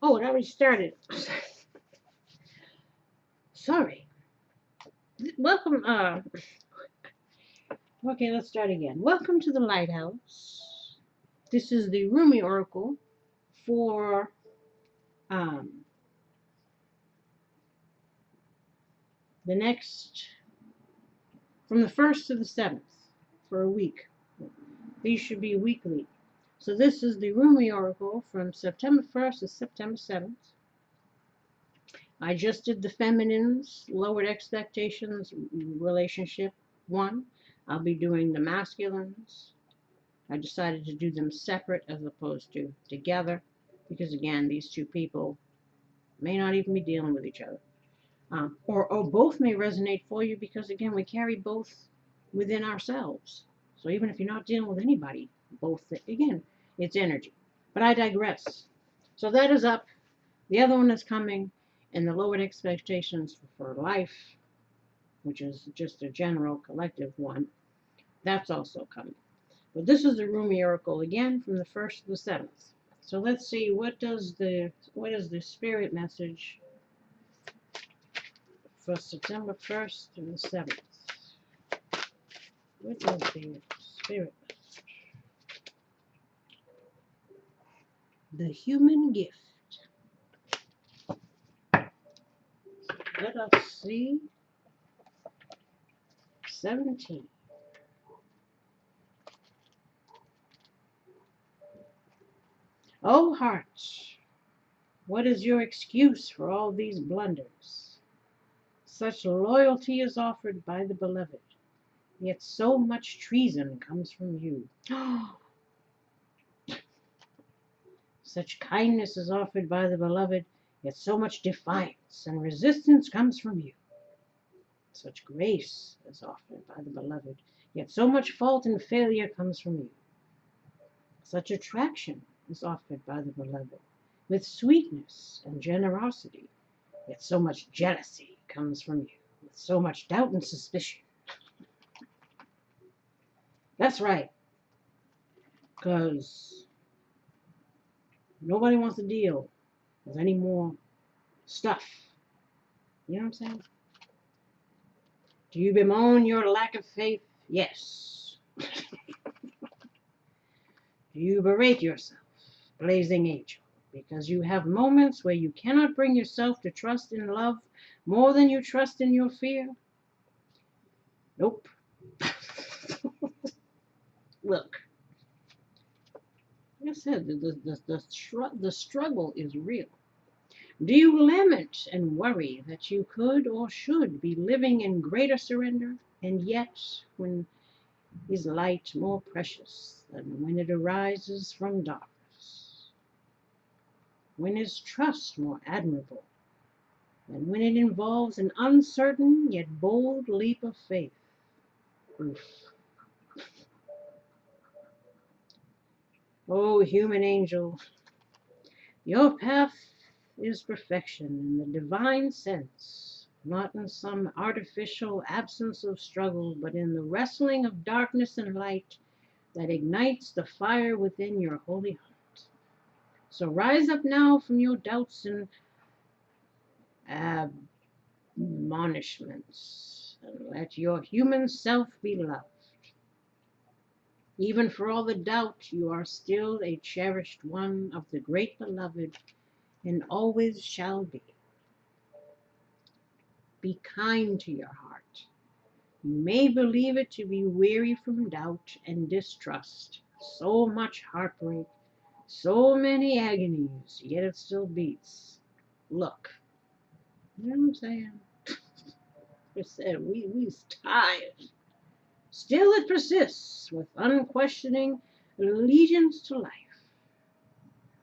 Oh, it already started. Sorry. Welcome. Okay, let's start again. Welcome to the Lighthouse. This is the Rumi Oracle for the next, from the 1st to the 7th, for a week. These should be weekly. So this is the Rumi Oracle from September 1st to September 7th. I just did the feminines, lowered expectations, relationship 1. I'll be doing the masculines. I decided to do them separate as opposed to together because, again, these two people may not even be dealing with each other. Or both may resonate for you because, again, we carry both within ourselves. So even if you're not dealing with anybody, both, again, it's energy. But I digress. So that is up. The other one is coming, and the lowered expectations for life, which is just a general collective one, that's also coming. But this is the Rumi Oracle again from the 1st to the 7th. So let's see, what is the spirit message for September 1st to the 7th? What is the spirit message? The human gift. Let us see. 17. Oh, heart, what is your excuse for all these blunders? Such loyalty is offered by the beloved, yet so much treason comes from you. Such kindness is offered by the beloved, yet so much defiance and resistance comes from you. Such grace is offered by the beloved, yet so much fault and failure comes from you. Such attraction is offered by the beloved, with sweetness and generosity, yet so much jealousy comes from you, with so much doubt and suspicion. That's right, because nobody wants to deal with any more stuff. You know what I'm saying? Do you bemoan your lack of faith? Yes. Do you berate yourself, blazing angel, because you have moments where you cannot bring yourself to trust in love more than you trust in your fear? Nope. Look, like I said, the struggle is real. Do you lament and worry that you could or should be living in greater surrender, and yet when is light more precious than when it arises from darkness? When is trust more admirable than when it involves an uncertain yet bold leap of faith? Oof. Oh, human angel, your path is perfection in the divine sense, not in some artificial absence of struggle, but in the wrestling of darkness and light that ignites the fire within your holy heart. So rise up now from your doubts and admonishments, and let your human self be loved. Even for all the doubt, you are still a cherished one of the great beloved, and always shall be. Be kind to your heart. You may believe it to be weary from doubt and distrust. So much heartbreak, so many agonies, yet it still beats. Look, you know what I'm saying? I said, we's tired. Still it persists with unquestioning allegiance to life.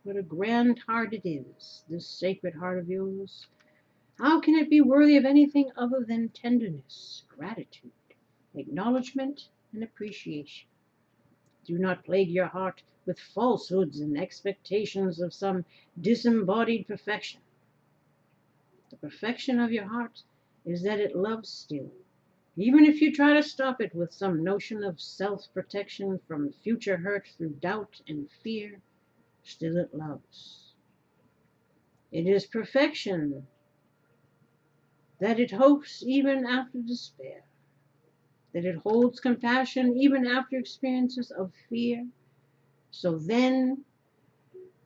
What a grand heart it is, this sacred heart of yours. How can it be worthy of anything other than tenderness, gratitude, acknowledgement, and appreciation? Do not plague your heart with falsehoods and expectations of some disembodied perfection. The perfection of your heart is that it loves still, even if you try to stop it with some notion of self-protection from future hurt through doubt and fear. Still it loves. It is perfection, that it hopes even after despair, that it holds compassion even after experiences of fear. So then,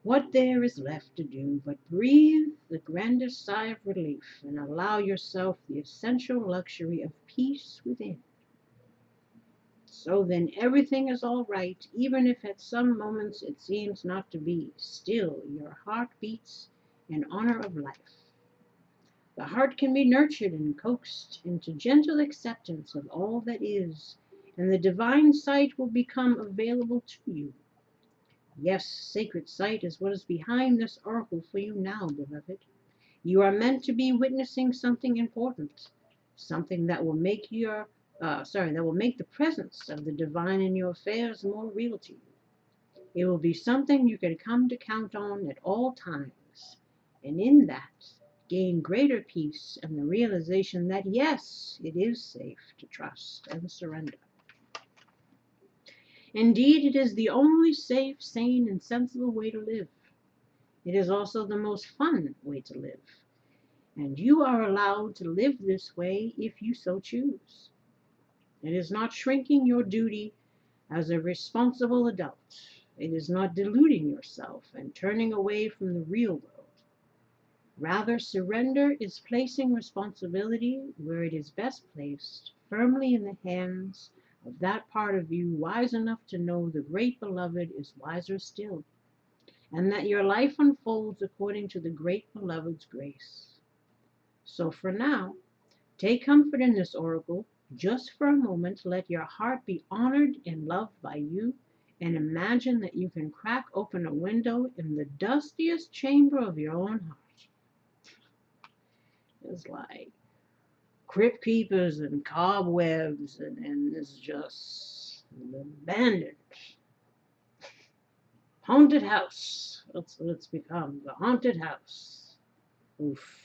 what there is left to do but breathe the grandest sigh of relief and allow yourself the essential luxury of peace within. So then everything is all right, even if at some moments it seems not to be. Still, your heart beats in honor of life. The heart can be nurtured and coaxed into gentle acceptance of all that is, and the divine sight will become available to you. Yes, sacred sight is what is behind this oracle for you now, beloved. You are meant to be witnessing something important, something that will make the presence of the divine in your affairs more real to you. It will be something you can come to count on at all times, and in that, gain greater peace and the realization that yes, it is safe to trust and surrender. Indeed, it is the only safe, sane, and sensible way to live. It is also the most fun way to live. And you are allowed to live this way if you so choose. It is not shrinking your duty as a responsible adult. It is not deluding yourself and turning away from the real world. Rather, surrender is placing responsibility where it is best placed, firmly in the hands of that part of you wise enough to know the great beloved is wiser still, and that your life unfolds according to the great beloved's grace. So for now, take comfort in this oracle. Just for a moment, let your heart be honored and loved by you, and imagine that you can crack open a window in the dustiest chamber of your own heart. It's like crypt keepers and cobwebs, and it's just abandoned. Haunted house. That's what it's become. The haunted house. Oof.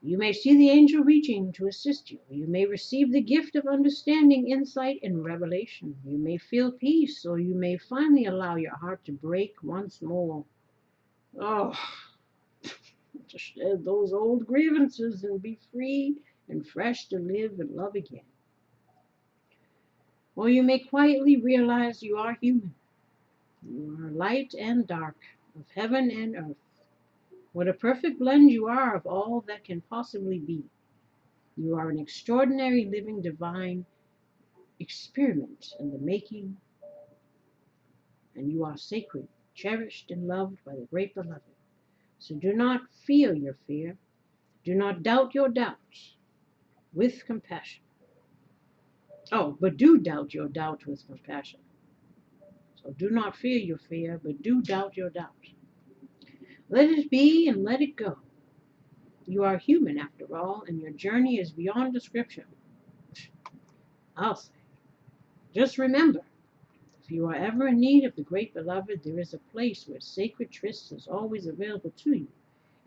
You may see the angel reaching to assist you. You may receive the gift of understanding, insight, and revelation. You may feel peace, or you may finally allow your heart to break once more. Oh, to shed those old grievances and be free and fresh to live and love again. Or you may quietly realize you are human. You are light and dark, of heaven and earth. What a perfect blend you are of all that can possibly be. You are an extraordinary living divine experiment in the making, and you are sacred, cherished, and loved by the great beloved. So do not fear your fear. Do not doubt your doubts with compassion. Oh, but do doubt your doubt with compassion. So do not fear your fear, but do doubt your doubt. Let it be and let it go. You are human after all, and your journey is beyond description. I'll say. Just remember, if you are ever in need of the great beloved, there is a place where sacred tryst is always available to you,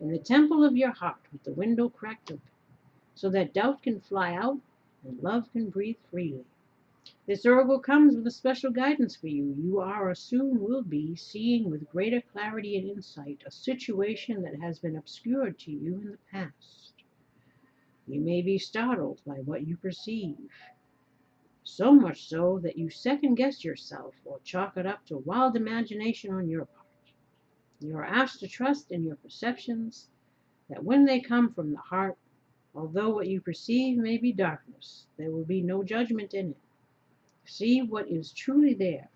in the temple of your heart with the window cracked open, so that doubt can fly out and love can breathe freely. This oracle comes with a special guidance for you. You are or soon will be seeing with greater clarity and insight a situation that has been obscured to you in the past. You may be startled by what you perceive, so much so that you second guess yourself or chalk it up to wild imagination on your part. You are asked to trust in your perceptions, that when they come from the heart, although what you perceive may be darkness, there will be no judgment in it. See what is truly there.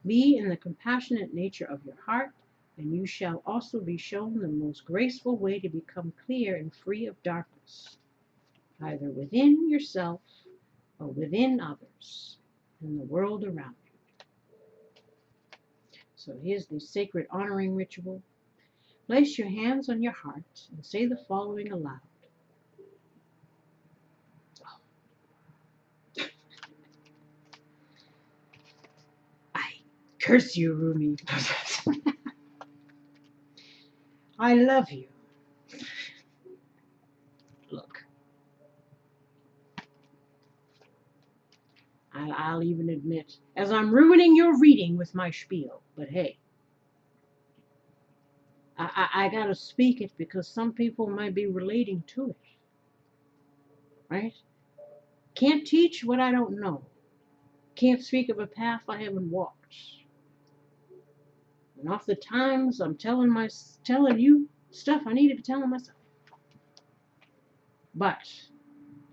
Be in the compassionate nature of your heart, and you shall also be shown the most graceful way to become clear and free of darkness, either within yourself or within others and the world around you. So here's the sacred honoring ritual. Place your hands on your heart and say the following aloud. I curse you, Rumi. I love you. Look, I'll even admit, as I'm ruining your reading with my spiel. But hey, I gotta speak it because some people might be relating to it, right? Can't teach what I don't know. Can't speak of a path I haven't walked. And oftentimes I'm telling you stuff I need to be telling myself. But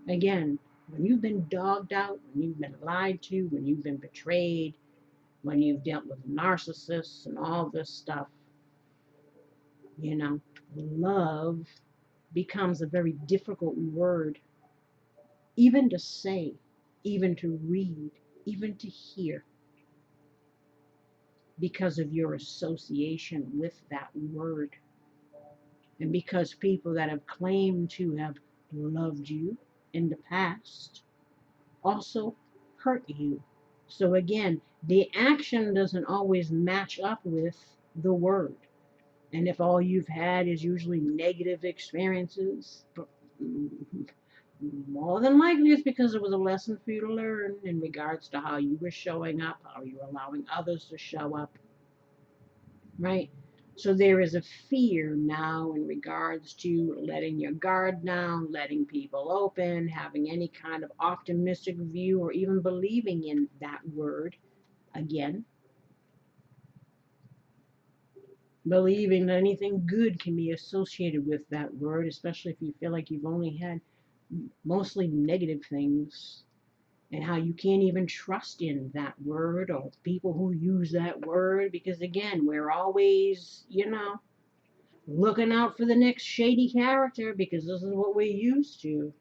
again, when you've been dogged out, when you've been lied to, when you've been betrayed, when you've dealt with narcissists and all this stuff, you know, love becomes a very difficult word, even to say, even to read, even to hear, because of your association with that word. And because people that have claimed to have loved you in the past also hurt you. So again, the action doesn't always match up with the word. And if all you've had is usually negative experiences, more than likely it's because it was a lesson for you to learn in regards to how you were showing up, how you were allowing others to show up, right? So there is a fear now in regards to letting your guard down, letting people open, having any kind of optimistic view, or even believing in that word again. Believing that anything good can be associated with that word, especially if you feel like you've only had mostly negative things, and how you can't even trust in that word or people who use that word, because again, we're always, looking out for the next shady character, because this is what we're used to.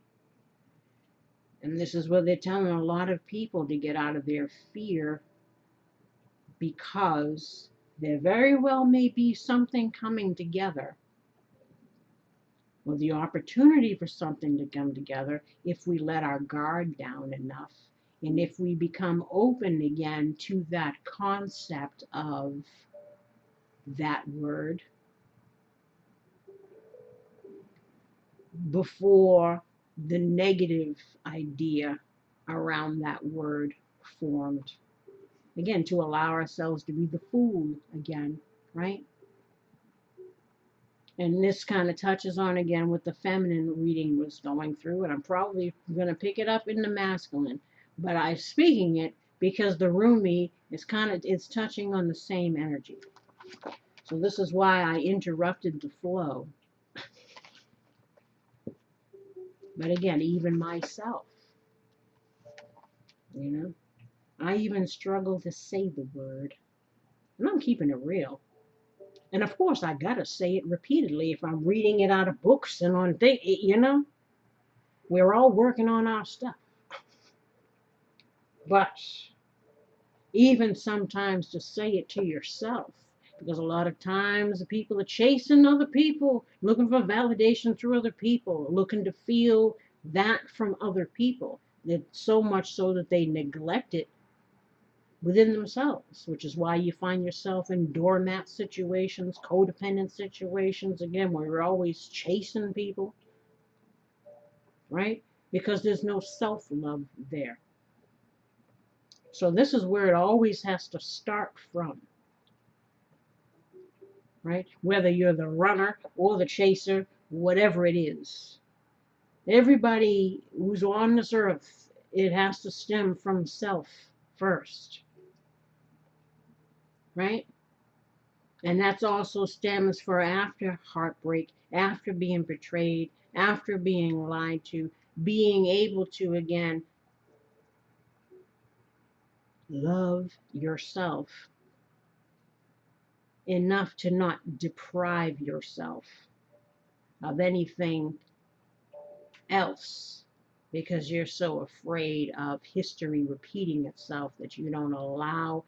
And this is what they're telling a lot of people to get out of their fear, because there very well may be something coming together, or the opportunity for something to come together, if we let our guard down enough, and if we become open again to that concept of that word before the negative idea around that word formed. Again, to allow ourselves to be the fool again, right? And this kind of touches on again what the feminine reading was going through, and I'm probably going to pick it up in the masculine, but I'm speaking it because the Rumi is it's touching on the same energy. So this is why I interrupted the flow. But again, even myself, I even struggle to say the word, and I'm keeping it real. And of course, I gotta say it repeatedly if I'm reading it out of books and on things, We're all working on our stuff. But even sometimes to say it to yourself, because a lot of times the people are chasing other people, looking for validation through other people, looking to feel that from other people, that so much so that they neglect it within themselves, which is why you find yourself in doormat situations, codependent situations, again, where you're always chasing people, right? Because there's no self-love there. So this is where it always has to start from, right? Whether you're the runner or the chaser, whatever it is. Everybody who's on this earth, it has to stem from self first, right? And that's also stems for after heartbreak, after being betrayed, after being lied to, being able to, again, love yourself enough to not deprive yourself of anything else, because you're so afraid of history repeating itself that you don't allow,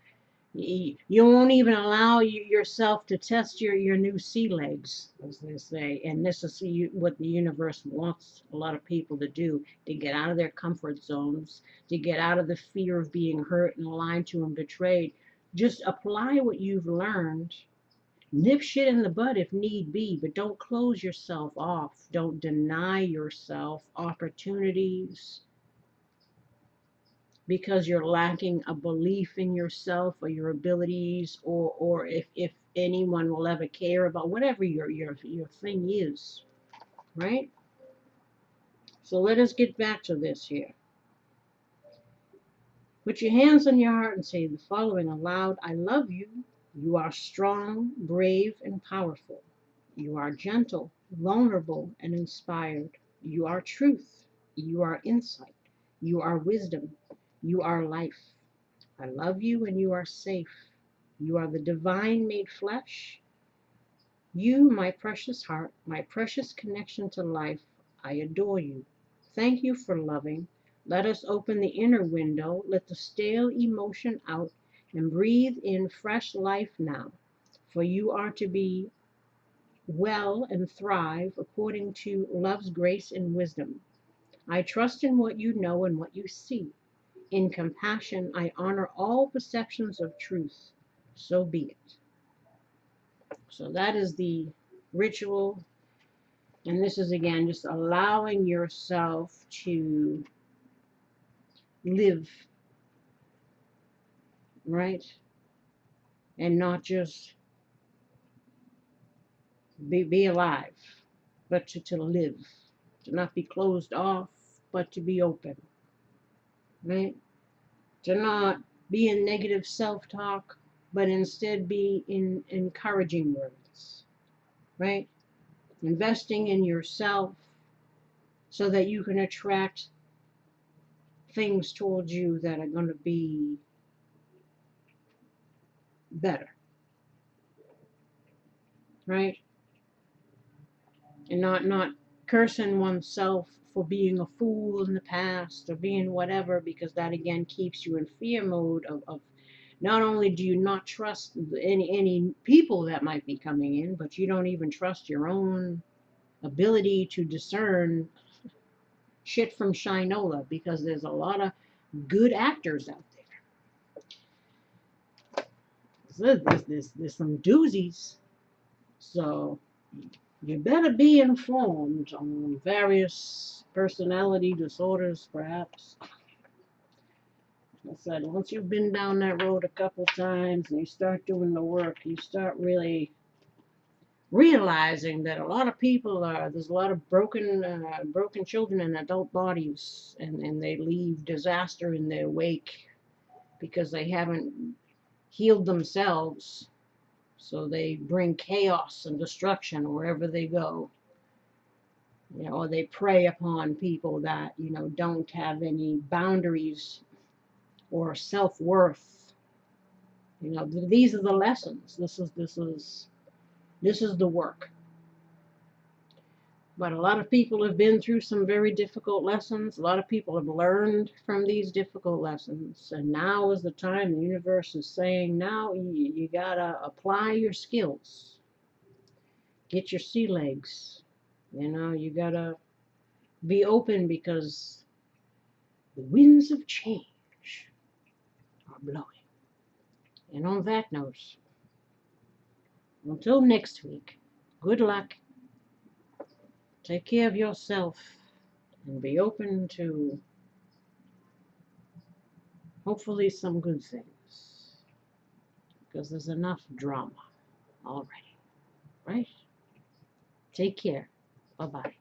you won't even allow yourself to test your new sea legs, as they say. And this is what the universe wants a lot of people to do, to get out of their comfort zones, to get out of the fear of being hurt and lied to and betrayed. Just apply what you've learned. Nip shit in the bud if need be, but don't close yourself off. Don't deny yourself opportunities because you're lacking a belief in yourself or your abilities, or if anyone will ever care about whatever your thing is, right? So let us get back to this here. Put your hands on your heart and say the following aloud. I love you. You are strong, brave, and powerful. You are gentle, vulnerable, and inspired. You are truth. You are insight. You are wisdom. You are life. I love you and you are safe. You are the divine made flesh. You, my precious heart, my precious connection to life, I adore you. Thank you for loving. Let us open the inner window, let the stale emotion out, and breathe in fresh life now. For you are to be well and thrive according to love's grace and wisdom. I trust in what you know and what you see. In compassion, I honor all perceptions of truth. So be it. So that is the ritual. And this is again just allowing yourself to live, right? And not just be alive, but to live. To not be closed off, but to be open, right? To not be in negative self-talk, but instead be in encouraging words, right? Investing in yourself so that you can attract things towards you that are going to be better, right? And not cursing oneself for being a fool in the past or being whatever, because that again keeps you in fear mode of not only do you not trust any people that might be coming in, but you don't even trust your own ability to discern shit from shinola, because there's a lot of good actors out there. There's some doozies. So you better be informed on various personality disorders, perhaps. I said, once you've been down that road a couple times and you start doing the work, you start really realizing that a lot of people there's a lot of broken children in adult bodies, and they leave disaster in their wake because they haven't healed themselves. So they bring chaos and destruction wherever they go. Or they prey upon people that, don't have any boundaries or self-worth. These are the lessons. This is the work. But a lot of people have been through some very difficult lessons. A lot of people have learned from these difficult lessons. And now is the time. The universe is saying, now you gotta apply your skills. Get your sea legs. You gotta be open, because the winds of change are blowing. And on that note, until next week, good luck. Take care of yourself and be open to hopefully some good things, because there's enough drama already, right? Take care. Bye-bye.